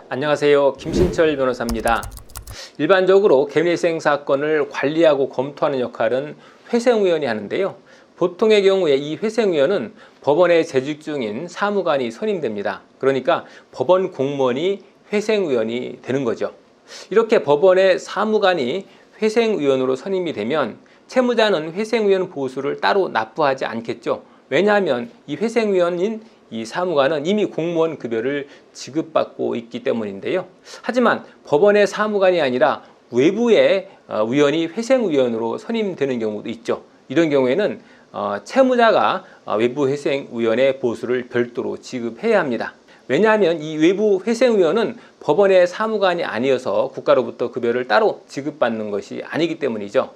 안녕하세요. 김신철 변호사입니다. 일반적으로 개인회생 사건을 관리하고 검토하는 역할은 회생위원이 하는데요. 보통의 경우에 이 회생위원은 법원에 재직 중인 사무관이 선임됩니다. 그러니까 법원 공무원이 회생위원이 되는 거죠. 이렇게 법원의 사무관이 회생위원으로 선임이 되면 채무자는 회생위원 보수를 따로 납부하지 않겠죠. 왜냐하면 이 회생위원인 이 사무관은 이미 공무원 급여를 지급받고 있기 때문인데요. 하지만 법원의 사무관이 아니라 외부의 위원이 회생위원으로 선임되는 경우도 있죠. 이런 경우에는 채무자가 외부 회생위원의 보수를 별도로 지급해야 합니다. 왜냐하면 이 외부 회생위원은 법원의 사무관이 아니어서 국가로부터 급여를 따로 지급받는 것이 아니기 때문이죠.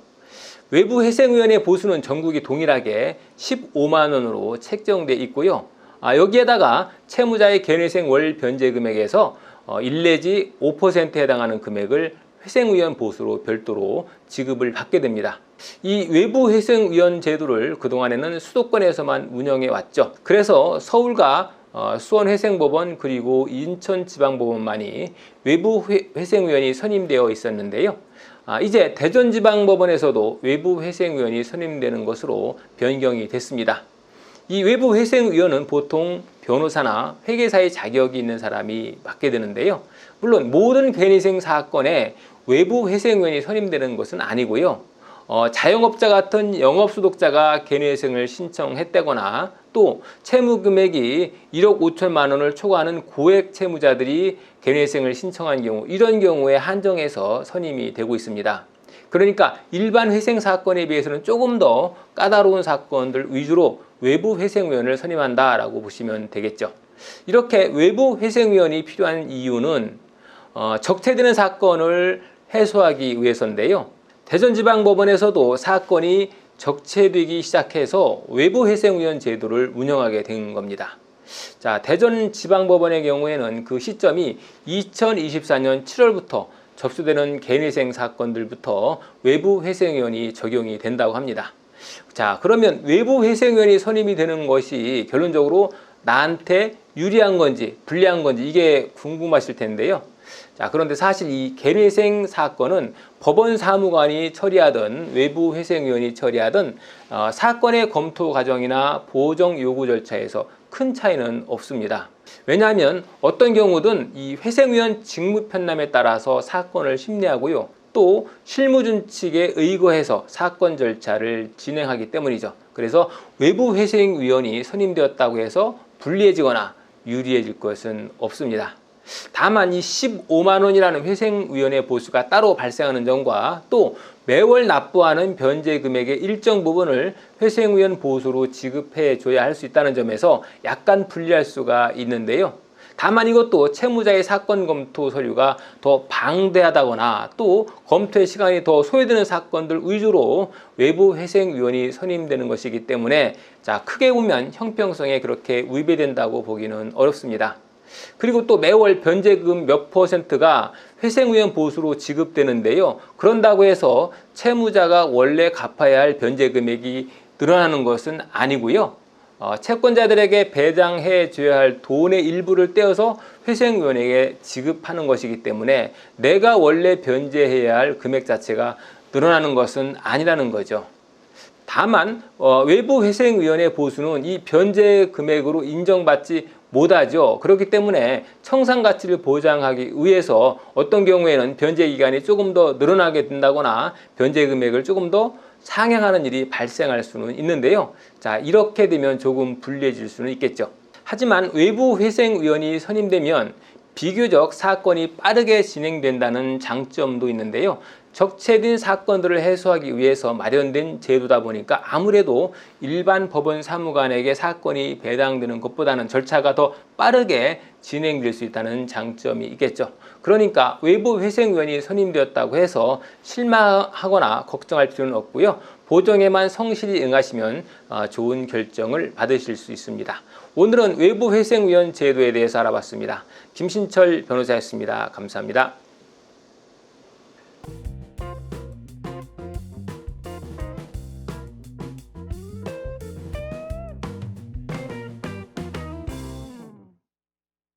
외부 회생위원의 보수는 전국이 동일하게 15만 원으로 책정돼 있고요. 여기에다가 채무자의 개인회생 월 변제 금액에서 1 내지 5%에 해당하는 금액을 회생위원 보수로 별도로 지급을 받게 됩니다. 이 외부 회생위원 제도를 그동안에는 수도권에서만 운영해 왔죠. 그래서 서울과 수원회생법원 그리고 인천지방법원만이 외부 회생위원이 선임되어 있었는데요. 이제 대전지방법원에서도 외부 회생위원이 선임되는 것으로 변경이 됐습니다. 이 외부 회생위원은 보통 변호사나 회계사의 자격이 있는 사람이 맡게 되는데요. 물론 모든 개인회생 사건에 외부 회생위원이 선임되는 것은 아니고요. 자영업자 같은 영업소득자가 개인회생을 신청했다거나 또 채무 금액이 1억 5천만 원을 초과하는 고액 채무자들이 개인회생을 신청한 경우, 이런 경우에 한정해서 선임이 되고 있습니다. 그러니까 일반 회생 사건에 비해서는 조금 더 까다로운 사건들 위주로 외부 회생위원을 선임한다라고 보시면 되겠죠. 이렇게 외부 회생위원이 필요한 이유는 적체되는 사건을 해소하기 위해서인데요. 대전지방법원에서도 사건이 적체되기 시작해서 외부 회생위원 제도를 운영하게 된 겁니다. 자, 대전지방법원의 경우에는 그 시점이 2024년 7월부터 접수되는 개인회생 사건들부터 외부 회생위원이 적용이 된다고 합니다. 자, 그러면 외부 회생위원이 선임이 되는 것이 결론적으로 나한테 유리한 건지 불리한 건지 이게 궁금하실 텐데요. 자, 그런데 사실 이 개인회생 사건은 법원 사무관이 처리하든 외부 회생위원이 처리하든 사건의 검토 과정이나 보정 요구 절차에서 큰 차이는 없습니다. 왜냐하면 어떤 경우든 이 회생위원 직무 편남에 따라서 사건을 심리하고요. 또 실무준칙에 의거해서 사건 절차를 진행하기 때문이죠. 그래서 외부 회생위원이 선임되었다고 해서 불리해지거나 유리해질 것은 없습니다. 다만 이 15만 원이라는 회생위원회 보수가 따로 발생하는 점과 또 매월 납부하는 변제 금액의 일정 부분을 회생위원 보수로 지급해 줘야 할 수 있다는 점에서 약간 불리할 수가 있는데요. 다만 이것도 채무자의 사건 검토 서류가 더 방대하다거나 또 검토의 시간이 더 소요되는 사건들 위주로 외부 회생위원이 선임되는 것이기 때문에 자, 크게 보면 형평성에 그렇게 위배된다고 보기는 어렵습니다. 그리고 또 매월 변제금 몇 %가 회생위원 보수로 지급되는데요. 그런다고 해서 채무자가 원래 갚아야 할 변제 금액이 늘어나는 것은 아니고요. 채권자들에게 배당해 줘야 할 돈의 일부를 떼어서 회생위원에게 지급하는 것이기 때문에 내가 원래 변제해야 할 금액 자체가 늘어나는 것은 아니라는 거죠. 다만 외부 회생위원회 보수는 이 변제 금액으로 인정받지 못하죠. 그렇기 때문에 청산 가치를 보장하기 위해서 어떤 경우에는 변제 기간이 조금 더 늘어나게 된다거나 변제 금액을 조금 더 상향하는 일이 발생할 수는 있는데요. 자, 이렇게 되면 조금 불리해질 수는 있겠죠. 하지만 외부 회생위원이 선임되면 비교적 사건이 빠르게 진행된다는 장점도 있는데요. 적체된 사건들을 해소하기 위해서 마련된 제도다 보니까 아무래도 일반 법원 사무관에게 사건이 배당되는 것보다는 절차가 더 빠르게 진행될 수 있다는 장점이 있겠죠. 그러니까 외부 회생위원이 선임되었다고 해서 실망하거나 걱정할 필요는 없고요. 보정에만 성실히 응하시면 좋은 결정을 받으실 수 있습니다. 오늘은 외부 회생위원 제도에 대해서 알아봤습니다. 김신철 변호사였습니다. 감사합니다.